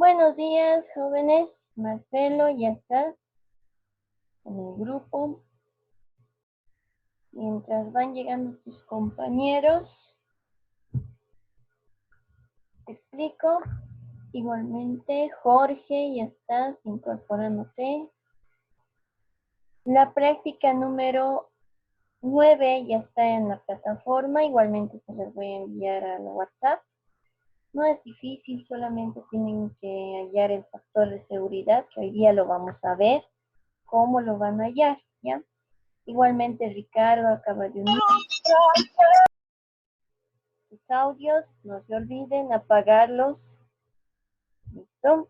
Buenos días, jóvenes. Marcelo, ya estás en el grupo. Mientras van llegando tus compañeros, te explico. Igualmente, Jorge, ya estás incorporándote. La práctica número 9 ya está en la plataforma. Igualmente se les voy a enviar a la WhatsApp. No es difícil, solamente tienen que hallar el factor de seguridad, que hoy día lo vamos a ver. ¿Cómo lo van a hallar? ¿Ya? Igualmente Ricardo acaba de unir sus audios, no se olviden apagarlos. ¿Listo?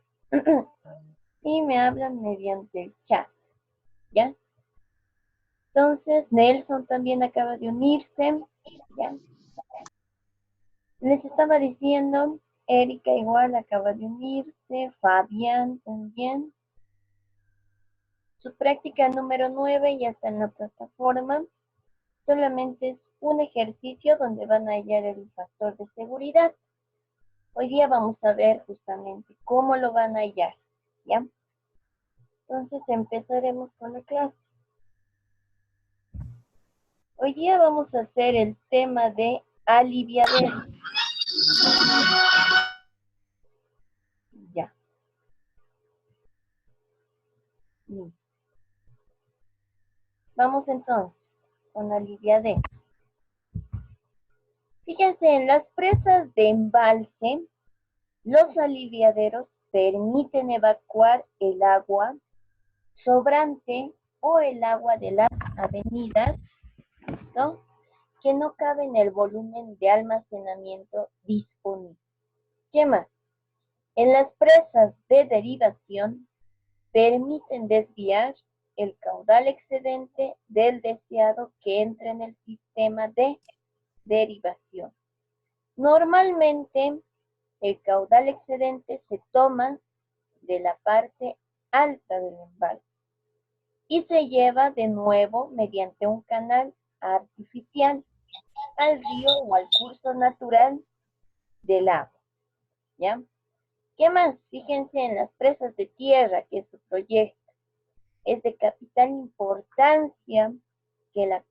Y me hablan mediante el chat. ¿Ya? Entonces, Nelson también acaba de unirse. ¿Ya? Les estaba diciendo, Erika igual acaba de unirse, Fabián también. Su práctica número 9 ya está en la plataforma. Solamente es un ejercicio donde van a hallar el factor de seguridad. Hoy día vamos a ver justamente cómo lo van a hallar, ¿ya? Entonces empezaremos con la clase. Hoy día vamos a hacer el tema de aliviadero. Ya. Vamos entonces con aliviadero. Fíjense, en las presas de embalse, los aliviaderos permiten evacuar el agua sobrante o el agua de las avenidas, ¿no?, que no cabe en el volumen de almacenamiento disponible. ¿Qué más? En las presas de derivación permiten desviar el caudal excedente del deseado que entra en el sistema de derivación. Normalmente, el caudal excedente se toma de la parte alta del embalse y se lleva de nuevo mediante un canal artificial al río o al curso natural del agua, ¿ya? ¿Qué más? Fíjense en las presas de tierra, que es su proyecto. Es de capital importancia que la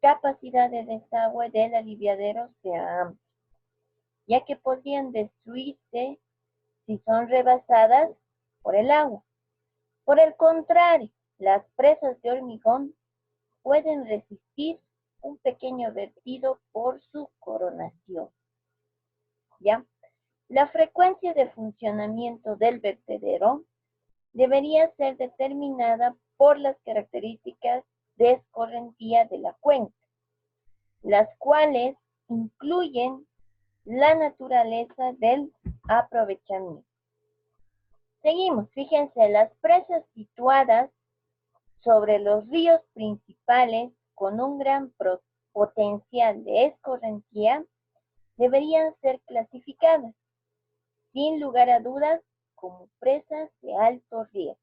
capacidad de desagüe del aliviadero sea amplia, ya que podrían destruirse si son rebasadas por el agua. Por el contrario, las presas de hormigón pueden resistir un pequeño vertido por su coronación, ¿ya? La frecuencia de funcionamiento del vertedero debería ser determinada por las características de escorrentía de la cuenca, las cuales incluyen la naturaleza del aprovechamiento. Seguimos, fíjense, las presas situadas sobre los ríos principales con un gran potencial de escorrentía deberían ser clasificadas, sin lugar a dudas, como presas de alto riesgo.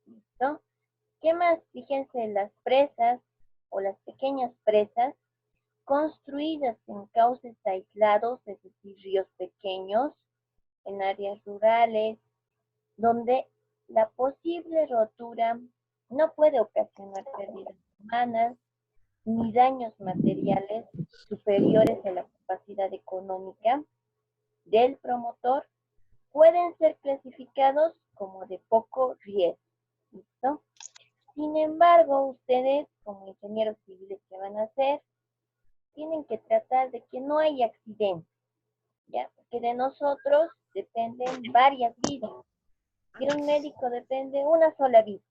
¿Listo? ¿Qué más? Fíjense, las presas o las pequeñas presas construidas en cauces aislados, es decir, ríos pequeños, en áreas rurales, donde la posible rotura no puede ocasionar pérdidas humanas ni daños materiales superiores a la capacidad económica del promotor, pueden ser clasificados como de poco riesgo. ¿Listo? Sin embargo, ustedes, como ingenieros civiles que van a hacer, tienen que tratar de que no haya accidentes, ¿ya? Porque de nosotros dependen varias vidas. De un médico depende una sola vida,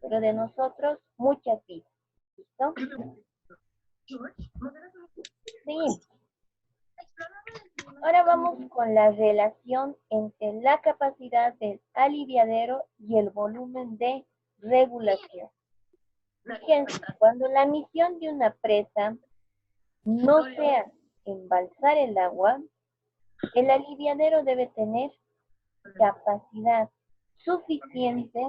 pero de nosotros muchas vidas. ¿Listo? Seguimos. Ahora vamos con la relación entre la capacidad del aliviadero y el volumen de regulación. Fíjense, cuando la misión de una presa no sea embalsar el agua, el aliviadero debe tener capacidad suficiente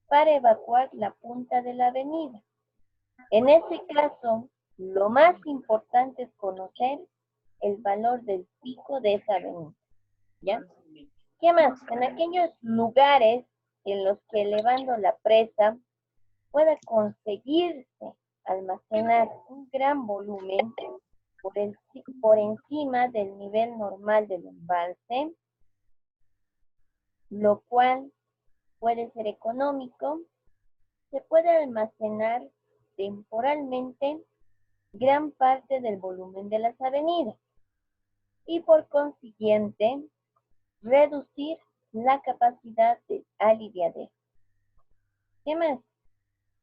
para evacuar la punta de la avenida. En ese caso, lo más importante es conocer el valor del pico de esa avenida, ¿ya? ¿Qué más? En aquellos lugares en los que elevando la presa pueda conseguirse almacenar un gran volumen por encima del nivel normal del embalse, lo cual puede ser económico, se puede almacenar temporalmente gran parte del volumen de las avenidas y por consiguiente reducir la capacidad de aliviadero. ¿Qué más?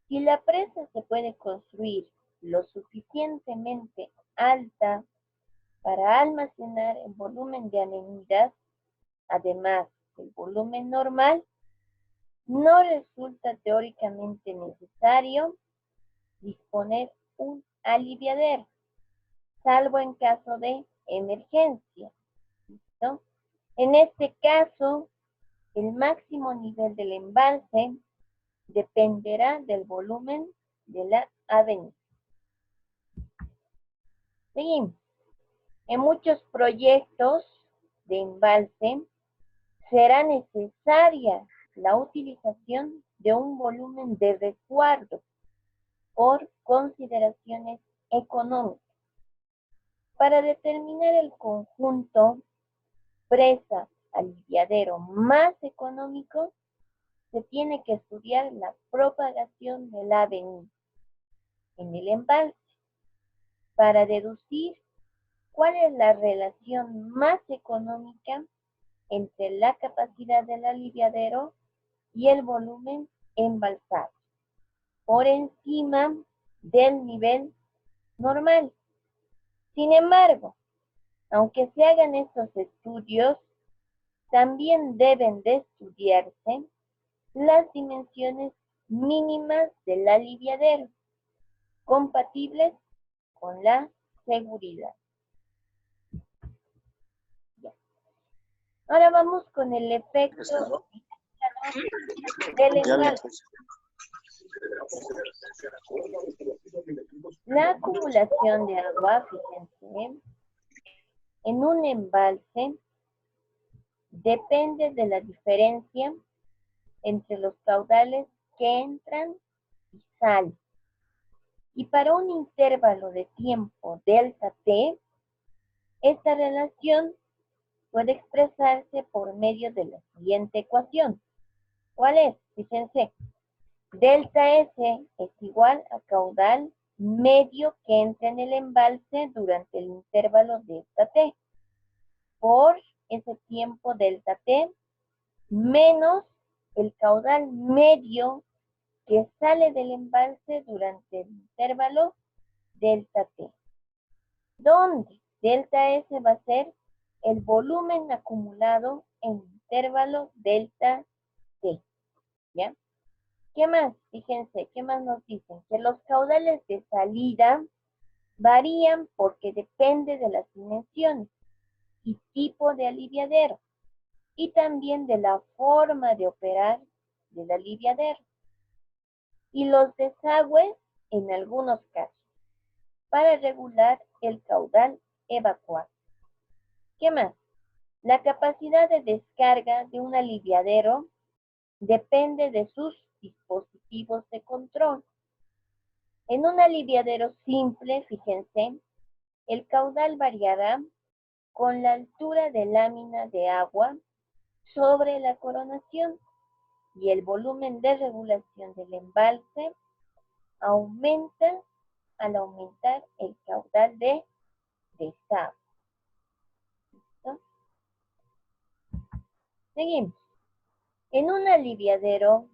Si la presa se puede construir lo suficientemente alta para almacenar el volumen de avenidas, además del volumen normal, no resulta teóricamente necesario disponer un aliviadero, salvo en caso de emergencia, ¿no? En este caso, el máximo nivel del embalse dependerá del volumen de la avenida. Seguimos. En muchos proyectos de embalse será necesaria la utilización de un volumen de resguardo por consideraciones económicas. Para determinar el conjunto presa aliviadero más económico, se tiene que estudiar la propagación de la avenida en el embalse para deducir cuál es la relación más económica entre la capacidad del aliviadero y el volumen embalsado, por encima del nivel normal. Sin embargo, aunque se hagan estos estudios, también deben de estudiarse las dimensiones mínimas del aliviadero, compatibles con la seguridad. Ya. Ahora vamos con el efecto del embalse. La acumulación de agua, fíjense, en un embalse depende de la diferencia entre los caudales que entran y salen. Y para un intervalo de tiempo delta t, esta relación puede expresarse por medio de la siguiente ecuación. ¿Cuál es? Fíjense, delta S es igual a caudal medio que entra en el embalse durante el intervalo delta t por ese tiempo delta t menos el caudal medio que sale del embalse durante el intervalo delta t, donde delta S va a ser el volumen acumulado en el intervalo delta t, ¿ya? ¿Qué más? Fíjense, ¿qué más nos dicen? Que los caudales de salida varían porque depende de las dimensiones y tipo de aliviadero, y también de la forma de operar del aliviadero. Y los desagües en algunos casos, para regular el caudal evacuado. ¿Qué más? La capacidad de descarga de un aliviadero depende de sus dispositivos de control. En un aliviadero simple, fíjense, el caudal variará con la altura de lámina de agua sobre la coronación y el volumen de regulación del embalse aumenta al aumentar el caudal de desagüe. ¿Listo? Seguimos. En un aliviadero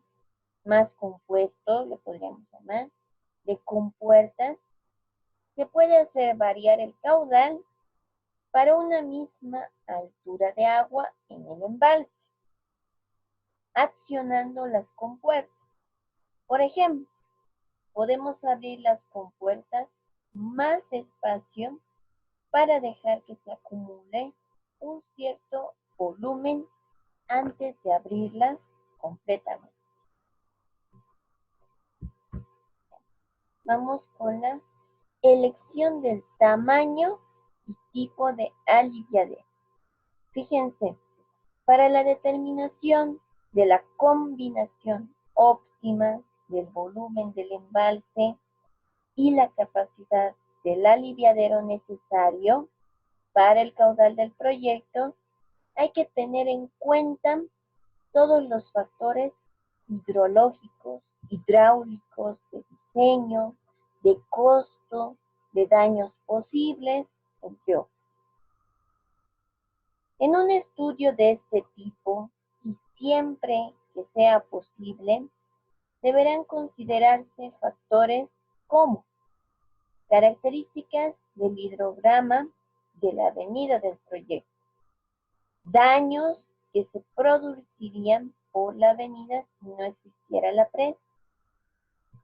más compuesto, le podríamos llamar, de compuertas, se puede hacer variar el caudal para una misma altura de agua en el embalse, accionando las compuertas. Por ejemplo, podemos abrir las compuertas más despacio para dejar que se acumule un cierto volumen antes de abrirlas completamente. Vamos con la elección del tamaño y tipo de aliviadero. Fíjense, Para la determinación de la combinación óptima del volumen del embalse y la capacidad del aliviadero necesario para el caudal del proyecto, hay que tener en cuenta todos los factores hidrológicos, hidráulicos, de diseño, de costo, de daños posibles, entre otros. En un estudio de este tipo, y siempre que sea posible, deberán considerarse factores como características del hidrograma de la avenida del proyecto, daños que se producirían por la avenida si no existiera la presa,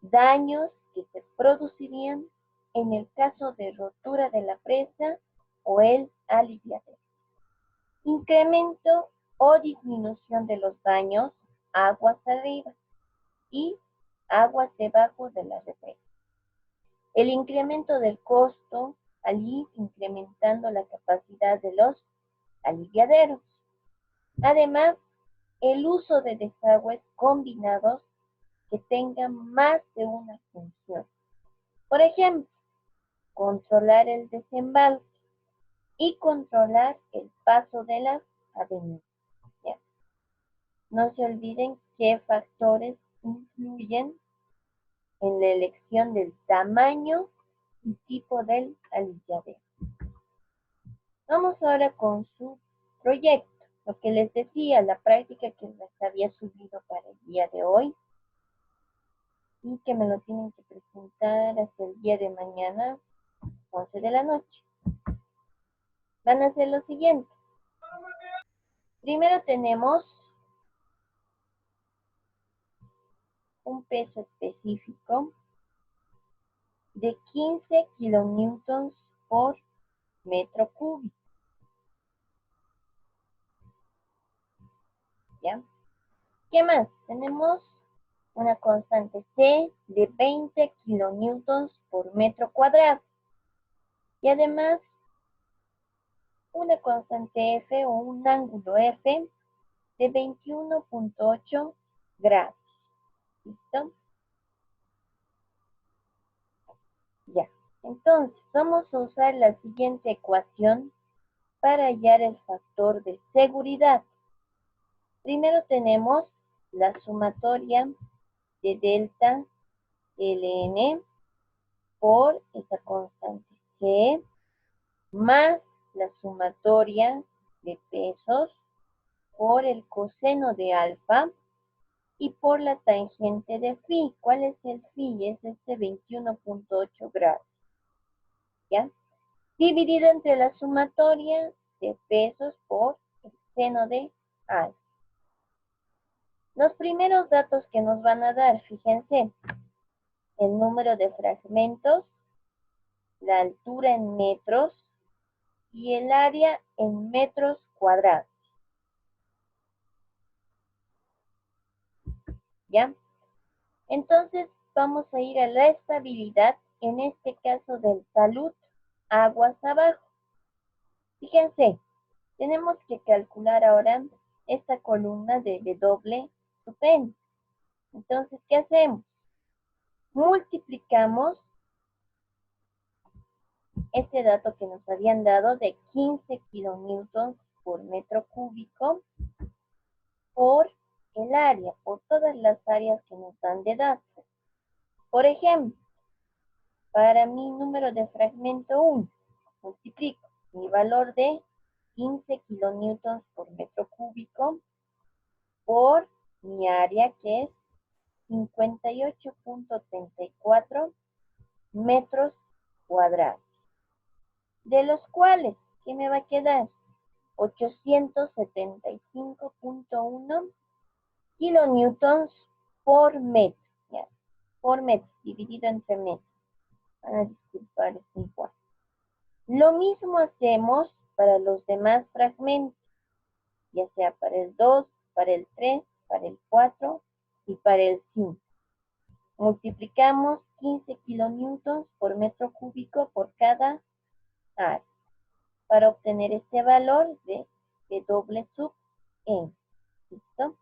daños que se producirían en el caso de rotura de la presa o el aliviadero, incremento o disminución de los daños aguas arriba y aguas debajo de la represa. El incremento del costo al ir incrementando la capacidad de los aliviaderos. Además, el uso de desagües combinados que tengan más de una función. Por ejemplo, controlar el desembalse y controlar el paso de las avenidas. ¿Ya? No se olviden qué factores influyen en la elección del tamaño y tipo del aliviadero. Vamos ahora con su proyecto. Lo que les decía, la práctica que les había subido para el día de hoy y que me lo tienen que presentar hasta el día de mañana, 11 de la noche. Van a hacer lo siguiente. Primero tenemos un peso específico de 15 kilonewtons por metro cúbico. ¿Ya? ¿Qué más? Tenemos una constante C de 20 kilonewtons por metro cuadrado. Y además, una constante F o un ángulo F de 21.8 grados. ¿Listo? Ya. Entonces, vamos a usar la siguiente ecuación para hallar el factor de seguridad. Primero tenemos la sumatoria de delta ln por esa constante G más la sumatoria de pesos por el coseno de alfa y por la tangente de phi. ¿Cuál es el phi? Es este 21.8 grados. ¿Ya? Dividido entre la sumatoria de pesos por el seno de alfa. Los primeros datos que nos van a dar, fíjense, el número de fragmentos, la altura en metros y el área en metros cuadrados. ¿Ya? Entonces vamos a ir a la estabilidad, en este caso del talud, aguas abajo. Fíjense, tenemos que calcular ahora esta columna de W sub n. Entonces, ¿qué hacemos? Multiplicamos este dato que nos habían dado de 15 kilonewtons por metro cúbico por el área, por todas las áreas que nos dan de datos. Por ejemplo, para mi número de fragmento 1, multiplico mi valor de 15 kilonewtons por metro cúbico por mi área, que es 58.34 metros cuadrados, de los cuales, ¿qué me va a quedar? 875.1 kilonewtons por metro, ¿ya? Por metro, dividido entre metros. Van a disculpar, es igual. Lo mismo hacemos para los demás fragmentos, ya sea para el 2, para el 3, para el 4 y para el 5. Multiplicamos 15 kilonewtons por metro cúbico por cada área para obtener este valor de W sub N. ¿Listo?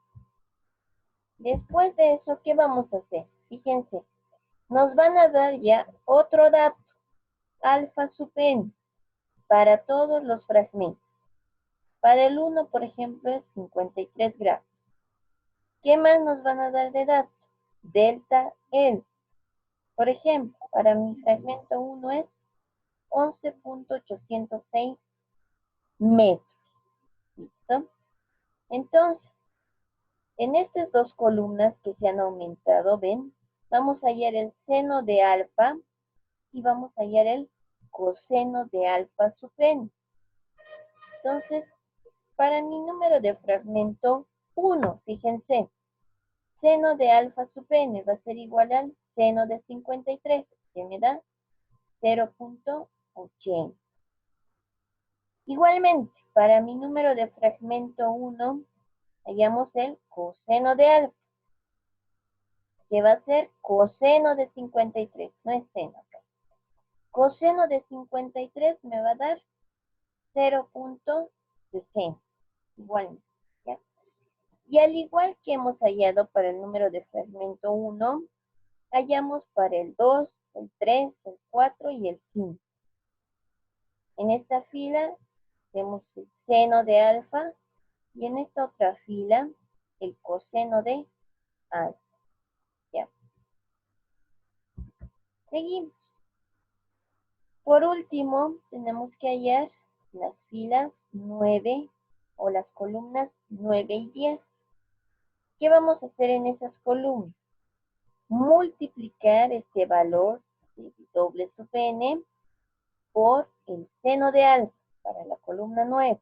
Después de eso, ¿qué vamos a hacer? Fíjense, nos van a dar ya otro dato, alfa sub n, para todos los fragmentos. Para el 1, por ejemplo, es 53 gramos. ¿Qué más nos van a dar de dato? Delta L. Por ejemplo, para mi fragmento 1 es 11.806 metros. ¿Listo? Entonces, en estas dos columnas que se han aumentado, ven, vamos a hallar el seno de alfa y vamos a hallar el coseno de alfa sub n. Entonces, para mi número de fragmento 1, fíjense, seno de alfa sub n va a ser igual al seno de 53, que me da 0.80. Igualmente, para mi número de fragmento 1, hallamos el coseno de alfa, que va a ser coseno de 53, no es seno. Coseno de 53 me va a dar 0.60, igualmente. ¿Ya? Y al igual que hemos hallado para el número de fragmento 1, hallamos para el 2, el 3, el 4 y el 5. En esta fila tenemos el seno de alfa y en esta otra fila el coseno de alfa. ¿Ya? Seguimos. Por último, tenemos que hallar las filas 9 o las columnas 9 y 10. ¿Qué vamos a hacer en esas columnas? Multiplicar este valor de doble sub n por el seno de alfa para la columna 9.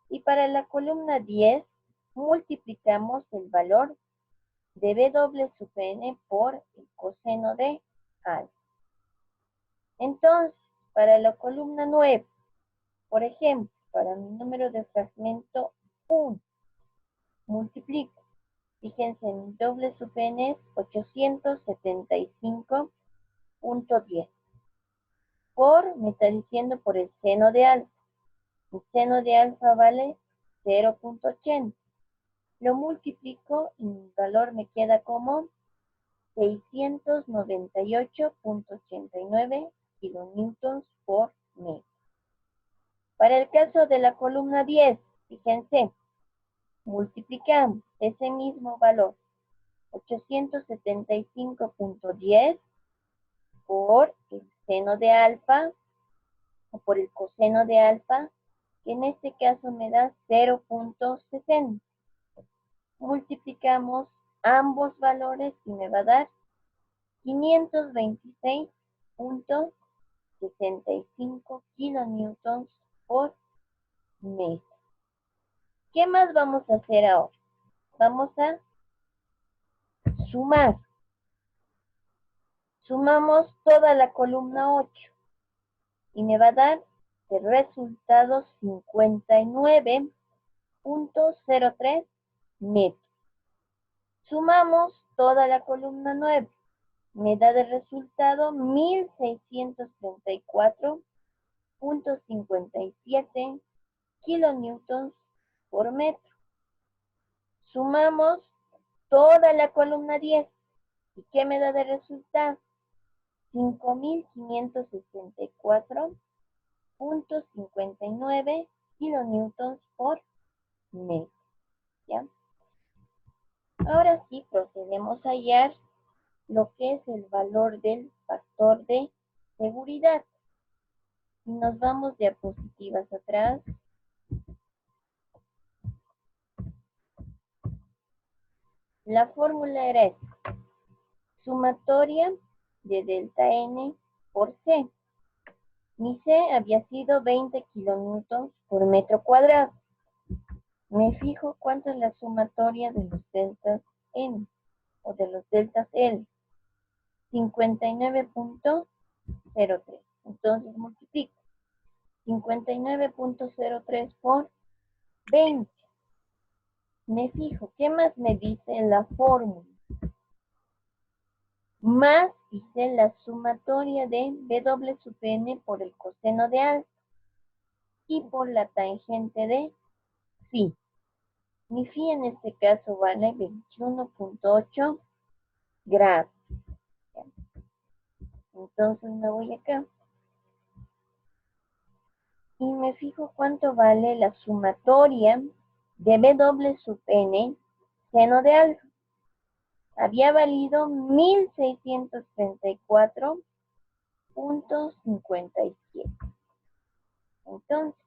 Y para la columna 10, multiplicamos el valor de b doble sub n por el coseno de alfa. Entonces, para la columna 9, por ejemplo, para mi número de fragmento 1, multiplico. Fíjense, mi doble sub n es 875.10. Me está diciendo por el seno de alfa. El seno de alfa vale 0.80. Lo multiplico y mi valor me queda como 698.89 kilonewtons por metro. Para el caso de la columna 10, fíjense, multiplicamos ese mismo valor, 875.10 por el seno de alfa o por el coseno de alfa, que en este caso me da 0.60. Multiplicamos ambos valores y me va a dar 526.65 kilonewtons por metro. ¿Qué más vamos a hacer ahora? Vamos a sumar. Sumamos toda la columna 8 y me va a dar el resultado 59.03 metros. Sumamos toda la columna 9. Me da de resultado 1634.57 kilonewtons por metro. Sumamos toda la columna 10. ¿Y qué me da de resultado? 5.564.59 kilonewtons por metro. ¿Ya? Ahora sí procedemos a hallar lo que es el valor del factor de seguridad. Y nos vamos diapositivas atrás. La fórmula era esta: sumatoria de delta n por C. Mi C había sido 20 kilonewtons por metro cuadrado. Me fijo cuánto es la sumatoria de los deltas n o de los deltas L. 59.03. Entonces multiplico 59.03 por 20. Me fijo, ¿qué más me dice la fórmula? Más hice la sumatoria de W sub n por el coseno de alfa y por la tangente de phi. Mi phi en este caso vale 21.8 grados. Entonces me voy acá y me fijo cuánto vale la sumatoria de W sub n seno de alfa. Había valido 1634.57. Entonces,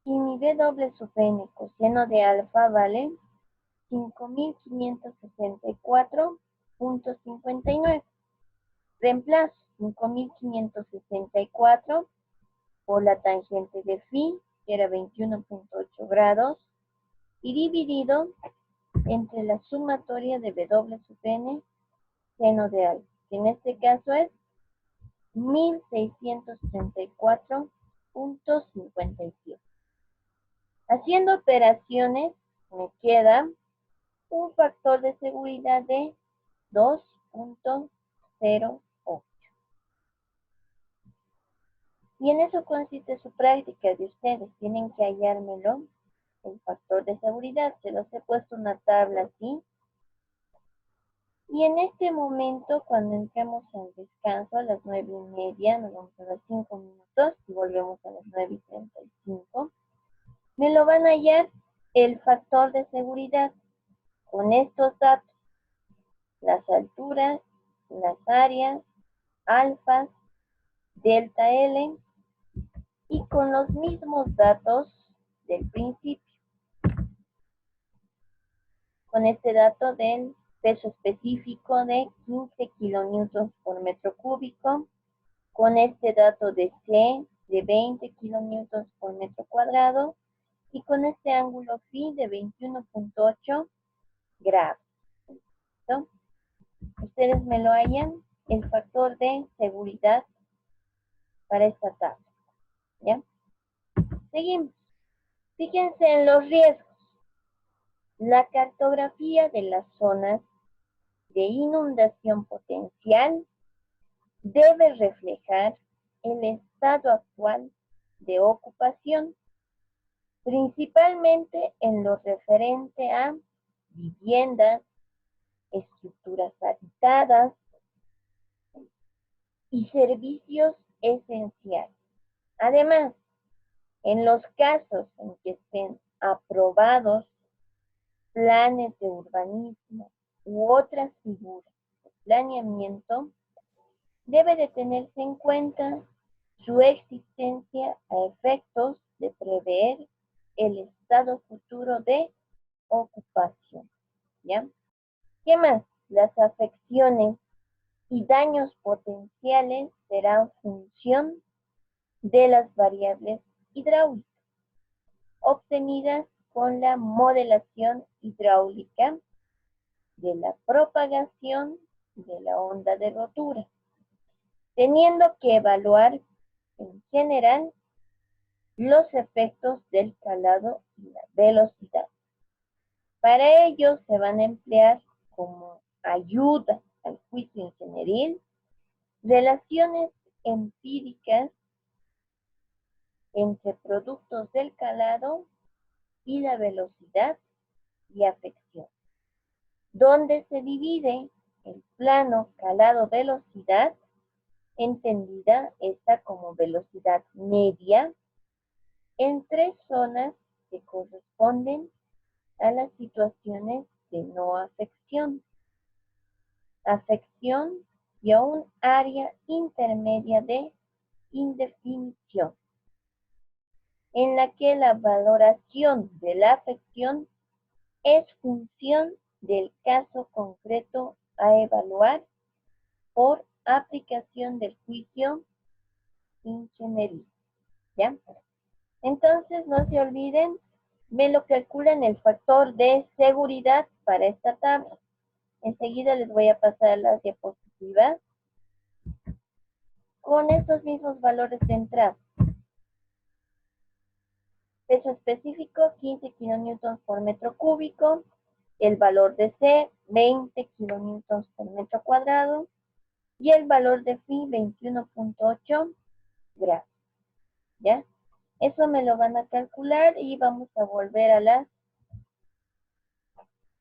si mi W sub n coseno de alfa vale 5564.59. Reemplazo 5564 por la tangente de phi, que era 21.8 grados, y dividido entre la sumatoria de W sub n seno de alfa, que en este caso es 1634.57. Haciendo operaciones, me queda un factor de seguridad de 2.08. Y en eso consiste su práctica de ustedes. Tienen que hallármelo, el factor de seguridad. Se los he puesto una tabla así. Y en este momento, cuando entremos en descanso a las 9:30, nos vamos a dar 5 minutos y volvemos a las 9:35, me lo van a hallar el factor de seguridad con estos datos: las alturas, las áreas, alfas, delta L, y con los mismos datos del principio. Con este dato del peso específico de 15 kilonewtons por metro cúbico, con este dato de C de 20 kilonewtons por metro cuadrado, y con este ángulo phi de 21.8 grados. ¿Listo? Ustedes me lo hallan el factor de seguridad para esta tabla. ¿Ya? Seguimos. Fíjense en los riesgos. La cartografía de las zonas de inundación potencial debe reflejar el estado actual de ocupación, principalmente en lo referente a viviendas, estructuras habitadas y servicios esenciales. Además, en los casos en que estén aprobados planes de urbanismo u otras figuras de planeamiento, debe de tenerse en cuenta su existencia a efectos de prever el estado futuro de ocupación. ¿Ya? ¿Qué más? Las afecciones y daños potenciales serán función de las variables hidráulicas obtenidas con la modelación hidráulica de la propagación de la onda de rotura, teniendo que evaluar en general los efectos del calado y la velocidad. Para ello se van a emplear como ayuda al juicio ingenieril relaciones empíricas entre productos del calado y la velocidad y afección, donde se divide el plano calado-velocidad, entendida esta como velocidad media, en tres zonas que corresponden a las situaciones de no afección, afección y a un área intermedia de indefinición, en la que la valoración de la afección es función del caso concreto a evaluar por aplicación del juicio ingenieril. ¿Ya? Entonces, no se olviden, me lo calculan el factor de seguridad para esta tabla. Enseguida les voy a pasar las diapositivas con estos mismos valores de entrada. Peso específico, 15 kilonewtons por metro cúbico. El valor de C, 20 kilonewtons por metro cuadrado. Y el valor de phi, 21.8 grados. ¿Ya? Eso me lo van a calcular y vamos a volver a las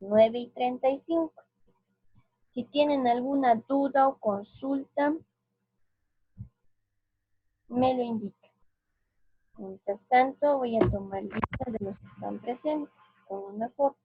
9:35. Si tienen alguna duda o consulta, me lo indican. Mientras tanto, voy a tomar lista de los que están presentes con una foto.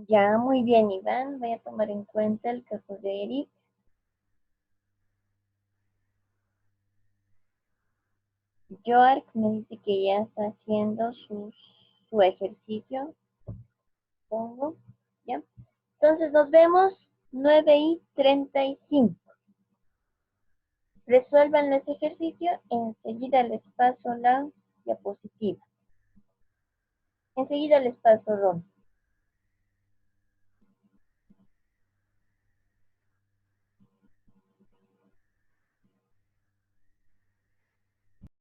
Ya, muy bien, Iván. Voy a tomar en cuenta el caso de Eric. Joark me dice que ya está haciendo su ejercicio, supongo. ¿Ya? Entonces nos vemos 9:35. Resuelvan ese ejercicio, enseguida les paso la diapositiva. Enseguida les paso, Ron.